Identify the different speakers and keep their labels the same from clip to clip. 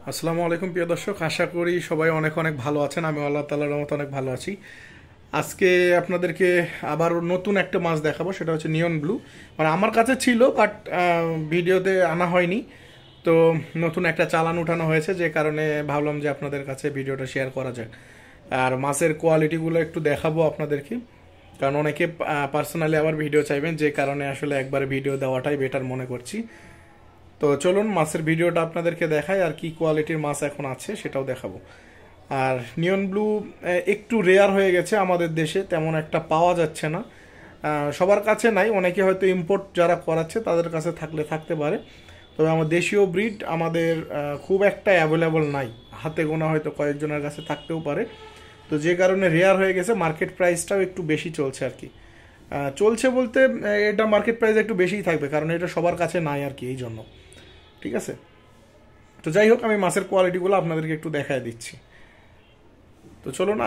Speaker 1: আসসালামু আলাইকুম প্রিয় দর্শক, আশা করি সবাই অনেক অনেক ভালো আছেন। আমি আল্লাহ তাআলার রহমতে অনেক ভালো আছি। আজকে আপনাদেরকে আবার নতুন একটা মাছ দেখাবো, সেটা হচ্ছে নিয়ন ব্লু। মানে আমার কাছে ছিল, বাট ভিডিওতে আনা হয়নি। তো নতুন একটা চালান উঠানো হয়েছে, যে কারণে ভাবলাম যে আপনাদের কাছে ভিডিওটা শেয়ার করা যাক। আর মাছের কোয়ালিটিগুলো একটু দেখাবো আপনাদেরকে, কারণ অনেকে পার্সোনালি আবার ভিডিও চাইবেন, যে কারণে আসলে একবার ভিডিও দেওয়াটাই বেটার মনে করছি। তো চলুন মাছের ভিডিওটা আপনাদেরকে দেখাই, আর কি কোয়ালিটির মাছ এখন আছে সেটাও দেখাবো। আর নিয়ন ব্লু একটু রেয়ার হয়ে গেছে আমাদের দেশে, তেমন একটা পাওয়া যাচ্ছে না। সবার কাছে নাই, অনেকে হয়তো ইম্পোর্ট যারা করাচ্ছে তাদের কাছে থাকলে থাকতে পারে। তবে আমার দেশীয় ব্রিড আমাদের খুব একটা অ্যাভেলেবল নাই, হাতে গোনা হয়তো কয়েকজনের কাছে থাকতেও পারে। তো যে কারণে রেয়ার হয়ে গেছে, মার্কেট প্রাইসটাও একটু বেশি চলছে আর কি। চলছে বলতে এটা মার্কেট প্রাইস একটু বেশিই থাকবে, কারণ এটা সবার কাছে নাই আর কি, এই জন্য। ঠিক আছে, তো যাই হোক, আমি মাছের কোয়ালিটিগুলো আপনাদেরকে একটু দেখায় দিচ্ছি। তো চলুন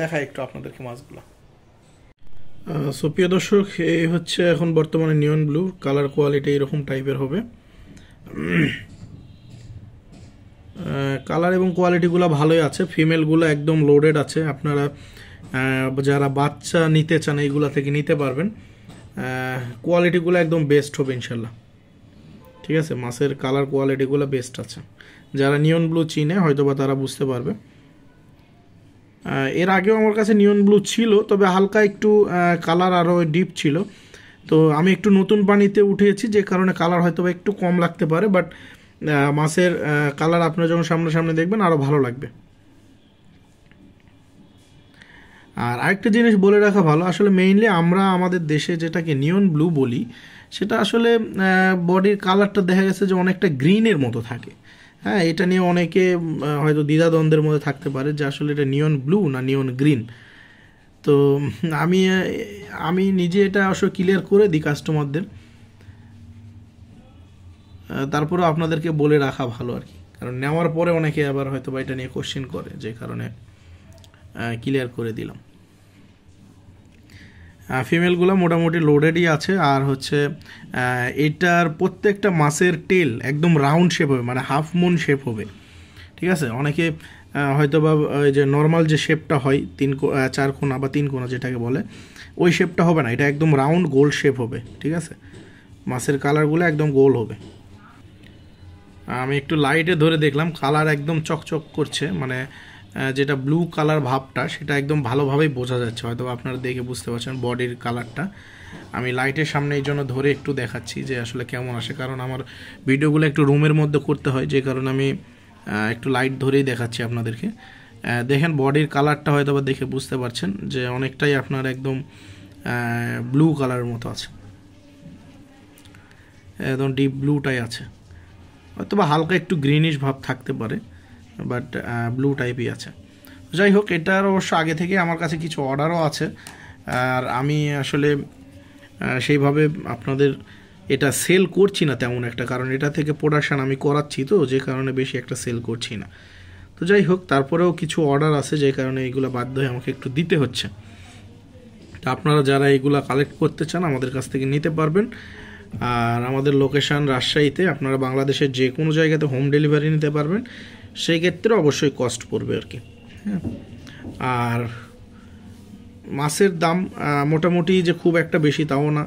Speaker 1: দেখাই একটু আপনাদেরকে মাছগুলো। প্রিয় দর্শক, এই হচ্ছে এখন বর্তমানে নিয়ন ব্লু কালার কোয়ালিটি, এরকম টাইপের হবে। কালার এবং কোয়ালিটিগুলো ভালোই আছে, ফিমেলগুলো একদম লোডেড আছে। আপনারা যারা বাচ্চা নিতে চান এইগুলা থেকে নিতে পারবেন। কোয়ালিটিগুলো একদম বেস্ট হবে ইনশাল্লাহ। ঠিক আছে, মাছের কালার কোয়ালিটিগুলো বেস্ট আছে। যারা নিয়ন ব্লু চিনে হয়তো বা তারা বুঝতে পারবে। এর আগেও আমার কাছে নিয়ন ব্লু ছিল, তবে হালকা একটু কালার আরও ডিপ ছিল। তো আমি একটু নতুন পানিতে উঠিয়েছি, যে কারণে কালার হয়তো বা একটু কম লাগতে পারে, বাট মাছের কালার আপনারা যখন সামনাসামনি দেখবেন আরও ভালো লাগবে। আর আরেকটা জিনিস বলে রাখা ভালো, আসলে মেইনলি আমরা আমাদের দেশে যেটাকে নিয়ন ব্লু বলি, সেটা আসলে বডির কালারটা দেখা গেছে যে অনেকটা গ্রিনের মতো থাকে। হ্যাঁ, এটা নিয়ে অনেকে হয়তো দ্বিধাদ্বন্দ্বের মধ্যে থাকতে পারে যে আসলে এটা নিয়ন ব্লু না নিয়ন গ্রিন। তো আমি আমি নিজে এটা আসলে ক্লিয়ার করে দিই কাস্টমারদের। তারপরেও আপনাদেরকে বলে রাখা ভালো আর কি, কারণ নেওয়ার পরে অনেকে আবার হয়তো বা এটা নিয়ে কোশ্চেন করে, যে কারণে ক্লিয়ার করে দিলাম। ফিমেলগুলো মোটামুটি লোডেডই আছে। আর হচ্ছে এটার প্রত্যেকটা মাছের টেল একদম রাউন্ড শেপ হবে, মানে হাফ মুন শেপ হবে। ঠিক আছে, অনেকে হয়তো বা ওই যে নর্মাল যে শেপটা হয় চার কোনা বা তিন কোনা যেটাকে বলে, ওই শেপটা হবে না, এটা একদম রাউন্ড গোল শেপ হবে। ঠিক আছে, মাছের কালারগুলো একদম গোল হবে। আমি একটু লাইটে ধরে দেখলাম, কালার একদম চকচক করছে, মানে যেটা ব্লু কালার ভাবটা সেটা একদম ভালোভাবেই বোঝা যাচ্ছে। হয়তো আপনারা দেখে বুঝতে পারছেন বডির কালারটা। আমি লাইটের সামনে এই জন্য ধরে একটু দেখাচ্ছি যে আসলে কেমন আসে, কারণ আমার ভিডিওগুলো একটু রুমের মধ্যে করতে হয়, যে কারণে আমি একটু লাইট ধরেই দেখাচ্ছি আপনাদেরকে। দেখেন বডির কালারটা হয়তো বা দেখে বুঝতে পারছেন যে অনেকটাই আপনার একদম ব্লু কালারের মতো আছে, একদম ডিপ ব্লুটাই আছে। হয়তো বা হালকা একটু গ্রিনিশ ভাব থাকতে পারে, বাট ব্লু টাইপই আছে। যাই হোক, এটার অবশ্য আগে থেকে আমার কাছে কিছু অর্ডারও আছে। আর আমি আসলে সেইভাবে আপনাদের এটা সেল করছি না তেমন একটা, কারণ এটা থেকে প্রোডাকশান আমি করাচ্ছি, তো যে কারণে বেশি একটা সেল করছি না। তো যাই হোক, তারপরেও কিছু অর্ডার আছে, যে কারণে এইগুলো বাধ্য হয়ে আমাকে একটু দিতে হচ্ছে। তো আপনারা যারা এইগুলো কালেক্ট করতে চান আমাদের কাছ থেকে নিতে পারবেন। আর আমাদের লোকেশান রাজশাহীতে, আপনারা বাংলাদেশের যে কোনো জায়গাতে হোম ডেলিভারি নিতে পারবেন, সেই ক্ষেত্রে অবশ্যই কস্ট পড়বে আর কি। হ্যাঁ, আর মাছের দাম মোটামুটি যে খুব একটা বেশি তাও না।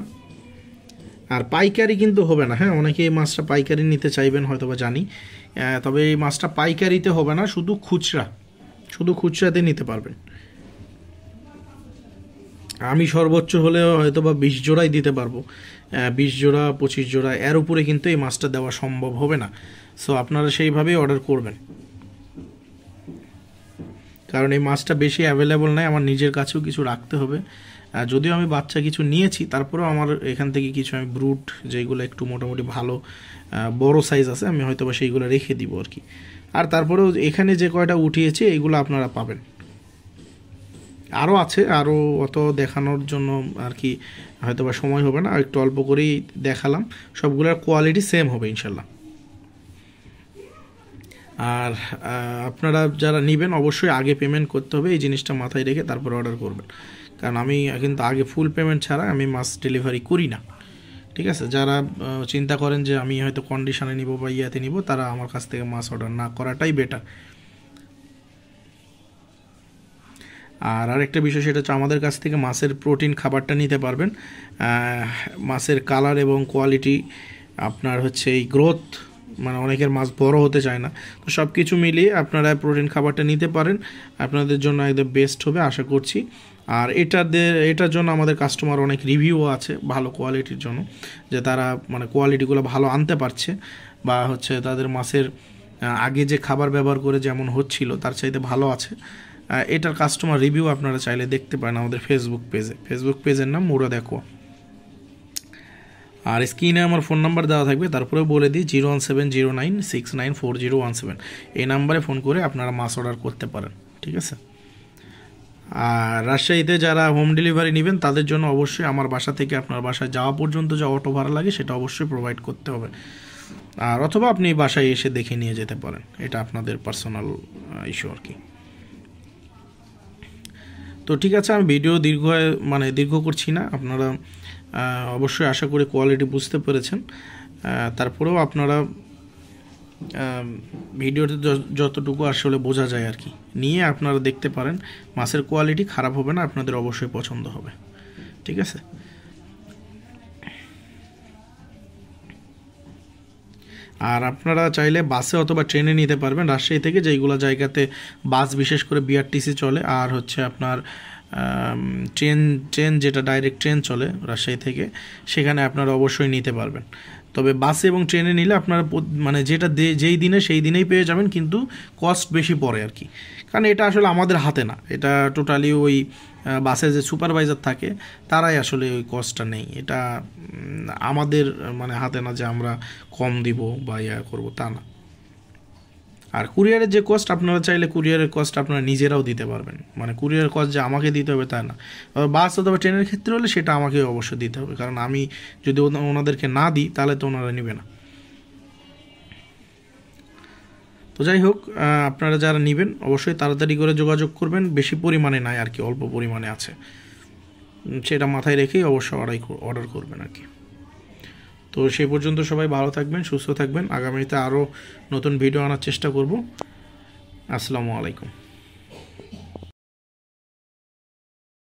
Speaker 1: আর পাইকারি কিন্তু হবে না। হ্যাঁ, অনেকে এই মাছটা পাইকারি নিতে চাইবেন হয়তো বা জানি, তবে এই মাছটা পাইকারিতে হবে না, শুধু খুচরাতে নিতে পারবেন। আমি সর্বোচ্চ হলেও হয়তো বা 20 জোড়াই দিতে পারবো, 20 জোড়া 25 জোড়া, এর উপরে কিন্তু এই মাছটা দেওয়া সম্ভব হবে না। সো আপনারা সেইভাবেই অর্ডার করবেন, কারণ এই মাছটা বেশি অ্যাভেলেবল নয়, আমার নিজের কাছেও কিছু রাখতে হবে। যদিও আমি বাচ্চা কিছু নিয়েছি, তারপরেও আমার এখান থেকে কিছু আমি ব্রুড যেগুলো একটু মোটামুটি ভালো বড় সাইজ আছে, আমি হয়তো বা সেইগুলো রেখে দিব আর কি। আর তারপরেও এখানে যে কয়টা উঠিয়েছি এইগুলো আপনারা পাবেন, আরও আছে, আরও অত দেখানোর জন্য আর কি হয়তো বা সময় হবে না, একটু অল্প করেই দেখালাম। সবগুলোর কোয়ালিটি সেম হবে ইনশাল্লাহ। আর আপনারা যারা নেবেন অবশ্যই আগে পেমেন্ট করতে হবে, এই জিনিসটা মাথায় রেখে তারপর অর্ডার করবেন, কারণ আমি কিন্তু আগে ফুল পেমেন্ট ছাড়া আমি মাছ ডেলিভারি করি না। ঠিক আছে, যারা চিন্তা করেন যে আমি হয়তো কন্ডিশনে নিব বা ইয়াতে নিব, তারা আমার কাছ থেকে মাছ অর্ডার না করাটাই বেটার। আর আরেকটা বিষয়, সেটা হচ্ছে আমাদের কাছ থেকে মাছের প্রোটিন খাবারটা নিতে পারবেন। মাছের কালার এবং কোয়ালিটি, আপনার হচ্ছে এই গ্রোথ, মানে অনেকের মাছ বড় হতে চায় না, তো সব কিছু মিলিয়ে আপনারা প্রোটিন খাবারটা নিতে পারেন, আপনাদের জন্য একদম বেস্ট হবে আশা করছি। আর এটার জন্য আমাদের কাস্টমার অনেক রিভিউও আছে ভালো কোয়ালিটির জন্য, যে তারা মানে কোয়ালিটিগুলো ভালো আনতে পারছে, বা হচ্ছে তাদের মাছের আগে যে খাবার ব্যবহার করে যেমন হচ্ছিল তার চাইতে ভালো আছে। এটার কাস্টমার রিভিউ আপনারা চাইলে দেখতে পারেন আমাদের ফেসবুক পেজের নাম মুরাদ অ্যাকোয়া। আর স্ক্রিনে আমার ফোন নাম্বার দেওয়া থাকবে, তারপরে বলে দিই 01709694017, এই নাম্বারে ফোন করে আপনারা মাছ অর্ডার করতে পারেন, ঠিক আছে। আর রাজশাহীতে যারা হোম ডেলিভারি নেবেন তাদের জন্য অবশ্যই আমার বাসা থেকে আপনার বাসায় যাওয়া পর্যন্ত যে অটো ভাড়া লাগে সেটা অবশ্যই প্রোভাইড করতে হবে, আর অথবা আপনি বাসায় এসে দেখে নিয়ে যেতে পারেন, এটা আপনাদের পার্সোনাল ইস্যু আর কি। তো ঠিক আছে, আমি ভিডিও দীর্ঘ করছি না, আপনারা অবশ্যই আশা করি কোয়ালিটি বুঝতে পেরেছেন। তারপরেও আপনারা ভিডিওতে যতটুকু আসলে বোঝা যায় আর কি নিয়ে আপনারা দেখতে পারেন, মাছের কোয়ালিটি খারাপ হবে না, আপনাদের অবশ্যই পছন্দ হবে, ঠিক আছে। আর আপনারা চাইলে বাসে অথবা ট্রেনে নিতে পারবেন রাজশাহী থেকে, যেইগুলো জায়গাতে বাস বিশেষ করে বিআরটিসি চলে, আর হচ্ছে আপনার ট্রেন যেটা ডাইরেক্ট ট্রেন চলে রাজশাহী থেকে, সেখানে আপনারা অবশ্যই নিতে পারবেন। তবে বাসে এবং ট্রেনে নিলে আপনারা মানে যেটা যেই দিনে সেই দিনেই পেয়ে যাবেন, কিন্তু কস্ট বেশি পড়ে আর কি, কারণ এটা আসলে আমাদের হাতে না, এটা টোটালি ওই বাসের যে সুপারভাইজার থাকে তারাই আসলে ওই কস্টটা নেই, এটা আমাদের মানে হাতে না যে আমরা কম দিব বা ইয়া করবো, তা না। আর কুরিয়ারের যে কস্ট, আপনারা চাইলে কুরিয়ারের কস্ট আপনারা নিজেরাও দিতে পারবেন, মানে কুরিয়ারের কস্ট যে আমাকে দিতে হবে তা না। বাস অথবা ট্রেনের ক্ষেত্রে হলে সেটা আমাকে অবশ্যই দিতে হবে, কারণ আমি যদি ওনাদেরকে না দিই তাহলে তো ওনারা নেবে না। তো যাই হোক, আপনারা যারা নেবেন অবশ্যই তাড়াতাড়ি করে যোগাযোগ করবেন, বেশি পরিমাণে নাই আর কি, অল্প পরিমাণে আছে, সেটা মাথায় রেখেই অবশ্যই অর্ডার করবেন আর কি। তো সেই পর্যন্ত সবাই ভালো থাকবেন, সুস্থ থাকবেন, আগামীতে আরও নতুন ভিডিও আনার চেষ্টা করব। আসসালামু আলাইকুম।